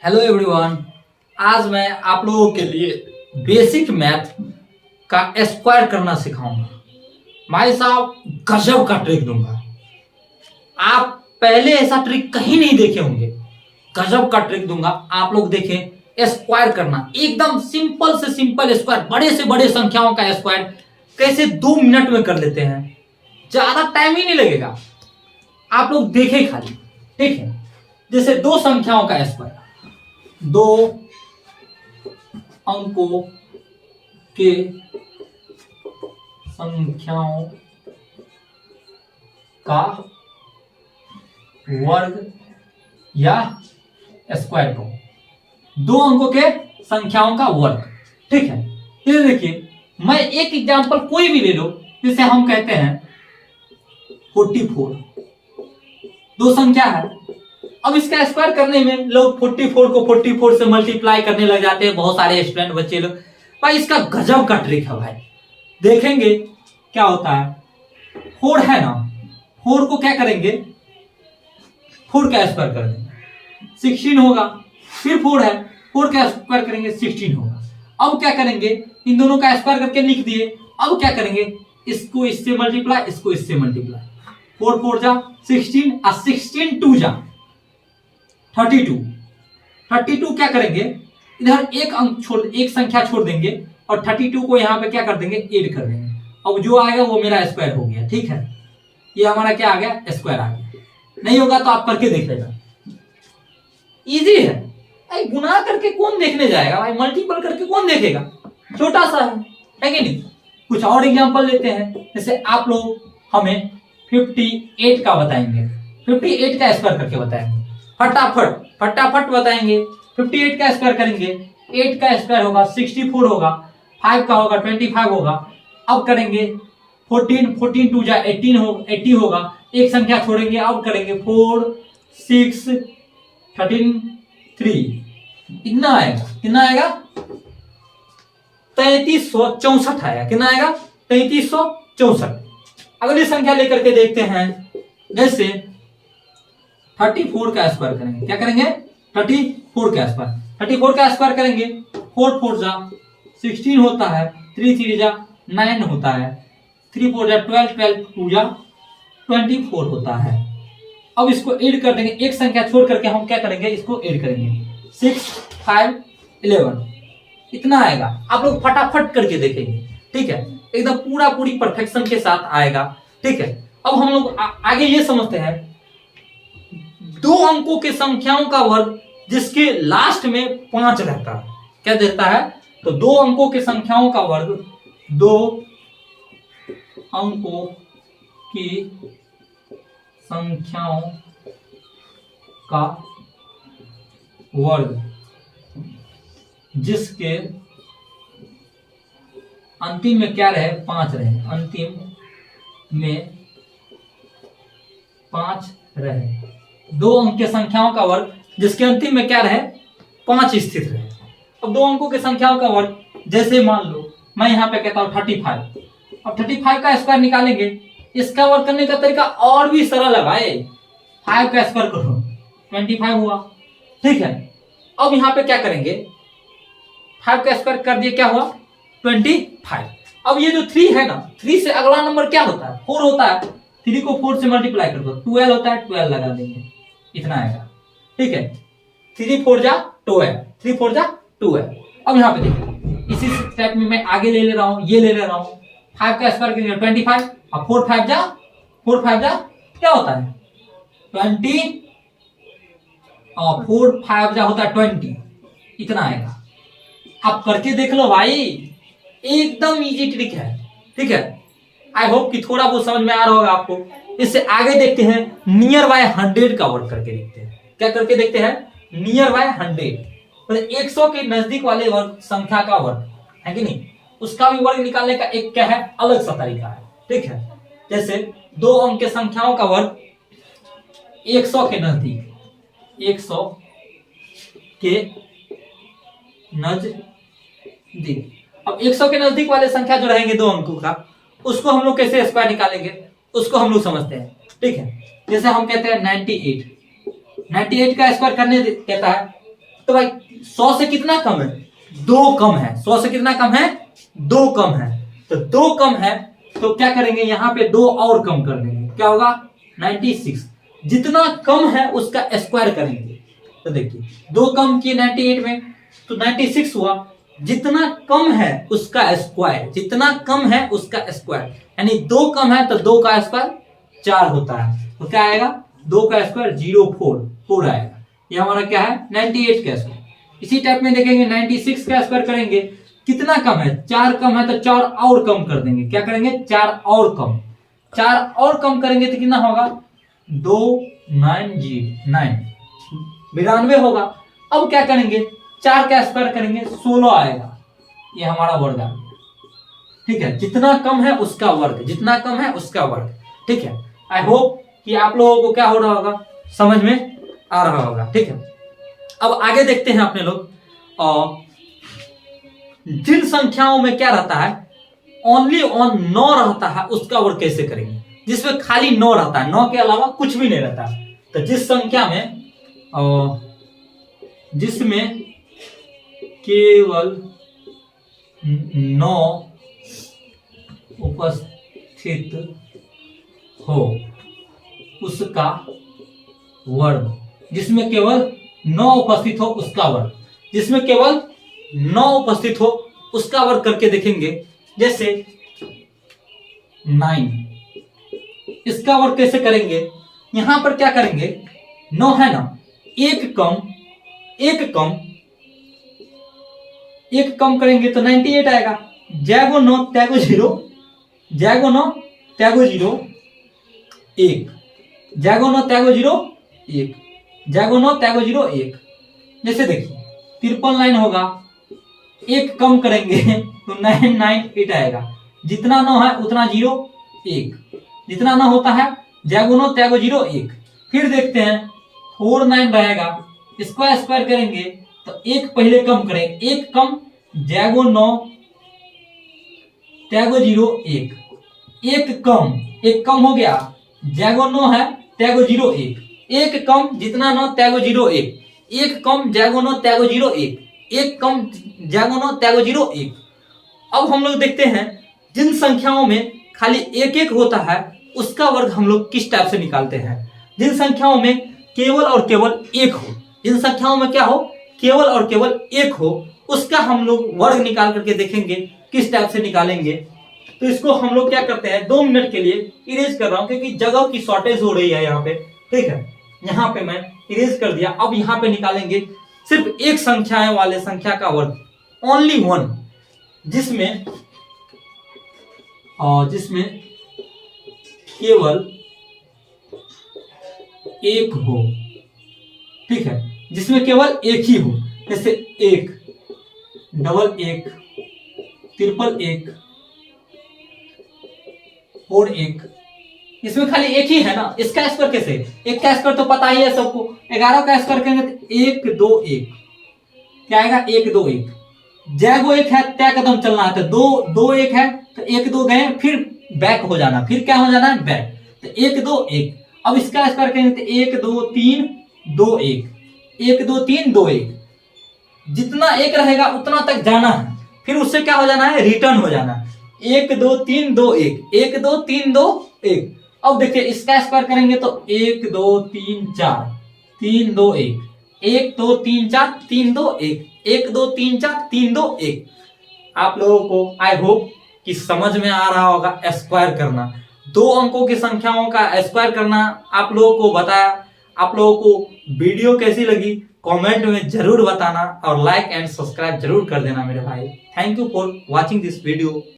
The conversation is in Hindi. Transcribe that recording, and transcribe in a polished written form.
Hello everyone. आज मैं आप लोगों के लिए बेसिक मैथ का स्क्वायर करना सिखाऊंगा। भाई साहब गजब का ट्रिक दूंगा। आप पहले ऐसा ट्रिक कहीं नहीं देखे होंगे। गजब का ट्रिक दूंगा, आप लोग देखें। स्क्वायर करना एकदम सिंपल से सिंपल स्क्वायर, बड़े से बड़े संख्याओं का स्क्वायर कैसे 2 मिनट में कर लेते हैं। ज्यादा टाइम ही नहीं लगेगा, आप लोग देखें खाली। ठीक है, जैसे दो संख्याओं का स्क्वायर, दो अंकों के संख्याओं का वर्ग या स्क्वायर को, दो अंकों के संख्याओं का वर्ग। ठीक है, ये देखिए, मैं एक एग्जांपल कोई भी ले लो, जिसे हम कहते हैं 44। दो संख्या है, अब इसका स्क्वायर करने में लोग 44 को 44 से मल्टीप्लाई करने लग जाते हैं, बहुत सारे स्टूडेंट बच्चे लोग। भाई इसका गजब का ट्रिक है भाई, देखेंगे क्या होता है। 4 है ना, 4 को क्या करेंगे, 4 का स्क्वायर कर देंगे 16 होगा। फिर 4 है, 4 का स्क्वायर करेंगे 16 होगा। अब क्या करेंगे, इन दोनों का स्क्वायर करके लिख दिए। अब क्या करेंगे, इसको इससे मल्टीप्लाई, इसको इससे मल्टीप्लाई। 4 4 जा 16 और 16 2 जा 32। 32 क्या करेंगे, इधर एक अंक छोड़, एक संख्या छोड़ देंगे और 32 को यहां पे क्या कर देंगे, ऐड कर देंगे। अब जो आएगा वो मेरा स्क्वायर हो गया। ठीक है, ये हमारा क्या आ गया, स्क्वायर आ गया। नहीं होगा तो आप करके देख लेना, इजी है भाई। गुना करके कौन देखने जाएगा भाई, मल्टीपल करके कौन देखेगा, छोटा सा है कि नहीं। कुछ और एग्जांपल लेते हैं, जैसे आप लोग हमें 58 का बताएंगे, 58 का स्क्वायर करके बताएंगे। फटाफट फटाफट बताएंगे। 58 का स्क्वायर करेंगे, 8 का स्क्वायर होगा 64 होगा, 5 का होगा 25 होगा। अब करेंगे 14 14 2 जा 18 हो 80 होगा। एक संख्या छोड़ेंगे, अब करेंगे 4 6 13 3। कितना आएगा, कितना आएगा, 3364 आएगा। कितना आएगा, 3364। अगली संख्या लेकर के देखते हैं, जैसे 34 का स्क्वायर करेंगे। क्या करेंगे, 34 का स्क्वायर। 34 का स्क्वायर करेंगे, 4 4 जा 16 होता है, 3 3 जा 9 होता है, 3 4 जा 12 12 2 जा 24 होता है। अब इसको ऐड कर देंगे, एक संख्या छोड़ करके हम क्या करेंगे, इसको ऐड करेंगे 6 5 11। इतना आएगा। आप लोग फटाफट करके देखेंगे। ठीक है, एकदम पूरा पूरी परफेक्शन के साथ आएगा। ठीक है, अब हम लोग आगे ये समझते हैं, दो अंकों के संख्याओं का वर्ग जिसके लास्ट में 5 रहता है, क्या देता है। तो दो अंकों के संख्याओं का वर्ग, दो अंकों की संख्याओं का वर्ग जिसके अंतिम में क्या रहे, 5 रहे, अंतिम में 5 रहे। दो अंक के संख्याओं का वर्ग जिसके अंतिम में क्या रहे, 5 स्थित रहे। अब दो अंकों के संख्याओं का वर्ग, जैसे मान लो मैं यहां पे कहता हूं 35। अब 35 का स्क्वायर निकालेंगे। इसका वर्ग करने का तरीका और भी सरल है भाई। 5 का स्क्वायर करो 25 हुआ। ठीक है, अब यहां पे क्या करेंगे, 5 का स्क्वायर कर दिए, क्या हुआ 25। अब ये जो 3 है ना, 3 से अगला नंबर क्या होता है, 4 होता है। 3 को 4 से मल्टीप्लाई कर दो, 12 होता है, 12 लगा देंगे, इतना आएगा। ठीक है, 3 4 जा 12, 3 4 जा 12। अब यहाँ पे देखिए, इसी स्टेप में मैं आगे ले रहा हूं, ये ले ले रहा हूं। 5 का स्क्वायर करेंगे 25, अब 4 5 जा क्या होता है 20, और 4 5 जा होता है 20, इतना आएगा। आप करके देख लो भाई, एकदम इजी ट्रिक है। ठीक है, आई होप कि थोड़ा बहुत समझ में आ रहा होगा आपको। इससे आगे देखते हैं, नियर बाय 100 का वर्ग करके देखते हैं। क्या करके देखते हैं, नियर बाय 100, मतलब 100 के नजदीक वाले वर्ग संख्या का वर्ग है कि नहीं, उसका भी वर्ग निकालने का एक क्या है, अलग सा तरीका है। ठीक है, जैसे दो अंक के संख्याओं का वर्ग 100 के नजदीक, 100 के नजदीक। अब 100 के नजदीक वाले संख्या जो रहेंगे दो अंकों का, उसको हम लोग कैसे स्क्वायर निकालेंगे, उसको हम लोग समझते हैं। ठीक है, जैसे हम कहते हैं 98 का स्क्वायर करने कहता है तो भाई 100 से कितना कम है? 2 कम है। 100 से कितना कम है? 2 कम है। तो 2 कम है तो क्या करेंगे, यहां पे 2 और कम कर देंगे, क्या होगा? 96। जितना कम है उसका स्क्वायर करेंगे। तो देखिए 2 कम किए 98 में तो 96 हुआ। जितना कम है उसका स्क्वायर, जितना कम है उसका स्क्वायर, यानी 2 कम है तो 2 का स्क्वायर 4 होता है। तो क्या आएगा? 2 का स्क्वायर 044 आएगा। ये हमारा क्या है? 98 का स्क्वायर। इसी टाइप में देखेंगे 96 का स्क्वायर करेंगे, कितना कम है? 4 कम है तो 4 और कम कर देंगे। क्या करेंगे? 4 और कम। 4 और कम करेंगे तो कितना होगा? 92 होगा। अब क्या करेंगे? 4 का स्क्वायर करेंगे, 16 आएगा। ये हमारा वर्ग आ गया। ठीक है, जितना कम है उसका वर्ग, जितना कम है उसका वर्ग। ठीक है, आई होप कि आप लोगों को क्या हो रहा होगा, समझ में आ रहा होगा। ठीक है, अब आगे देखते हैं अपने लोग। जिन संख्याओं में क्या रहता है, ओनली ऑन 9 रहता है, उसका वर्ग कैसे करेंगे? जिसमें खाली 9 रहता है, 9 के अलावा कुछ भी नहीं रहता। तो जिस संख्या में जिसमें केवल 9 उपस्थित हो उसका वर्ग, जिसमें केवल 9 उपस्थित हो उसका वर्ग, जिसमें केवल 9 उपस्थित हो उसका वर्ग करके देखेंगे। जैसे 9, इसका वर्ग कैसे करेंगे? यहां पर क्या करेंगे, 9 है ना, एक कम करेंगे तो 98 आएगा। जैगो 9 त्यागो 0, जैगो 9 त्यागो 0 1, जैगो 9 त्यागो 0 1, जैगो 9 त्यागो 0 1। जैसे देखिए 53 लाइन होगा, एक कम करेंगे तो 998 आएगा। जितना 9 है उतना 0 1, जितना 9 होता है जैगो 9 त्यागो 0 1। फिर देखते हैं 49 रहेगा, इसको स्क्वायर करेंगे तो एक पहले कम करें, एक कम जैगो 9 त्यागो 0 1, एक कम हो गया, जैगो 9 है त्यागो 0 1, एक कम जितना 9 त्यागो 0 1, एक कम जैगो 9 त्यागो 0 1, एक कम जैगो 9 त्यागो 0 1। अब हम लोग देखते हैं जिन संख्याओं में खाली एक एक होता है उसका वर्ग हम लोग किस टाइप से निकालते हैं। जिन संख्याओं में केवल और केवल एक हो, जिन संख्याओं में क्या हो, केवल और केवल एक हो, उसका हम लोग वर्ग निकाल करके देखेंगे किस टाइप से निकालेंगे। तो इसको हम लोग क्या करते हैं, 2 मिनट के लिए इरेज कर रहा हूं क्योंकि जगह की शॉर्टेज हो रही है यहाँ पे। ठीक है, यहाँ पे मैं इरेज कर दिया। अब यहाँ पे निकालेंगे सिर्फ एक संख्या वाले संख्या का वर्ग, ओनली 1, जिसमें केवल एक हो। ठीक है, जिसमें केवल एक ही हो, जैसे 1, डबल 1, ट्रिपल 1 और 1। इसमें खाली एक ही है ना, इसका स्क्वायर कैसे? एक का स्क्वायर तो पता ही है सबको, 11 का स्क्वायर करेंगे तो 1 2 1 क्या आएगा? 1 2 1। जैगो 1 है तय कदम चलना है, तो 2 2 1 है तो 1 2 गए, फिर बैक हो जाना, फिर क्या हो जाना है? बैक। तो 1 2 1। अब इसका स्क्वायर करेंगे तो 1 2 3 2 1, 1 2 3 2 1। जितना एक रहेगा उतना तक जाना है, फिर उससे क्या हो जाना है? रिटर्न हो जाना है। 1 2 3 2 1, 1 2 3 2 1। अब देखिए इसका स्क्वायर करेंगे तो 1 2 3 4 3 2 1, 1 2 3 4 3 2 1, 1 2 3 4 3 2 1। आप लोगों को आई होप कि समझ में आ रहा होगा स्क्वायर करना, 2 अंकों की संख्याओं का स्क्वायर करना आप लोगों को बताया। आप लोगों को वीडियो कैसी लगी कमेंट में जरूर बताना और लाइक एंड सब्सक्राइब जरूर कर देना मेरे भाई। Thank you for watching this video.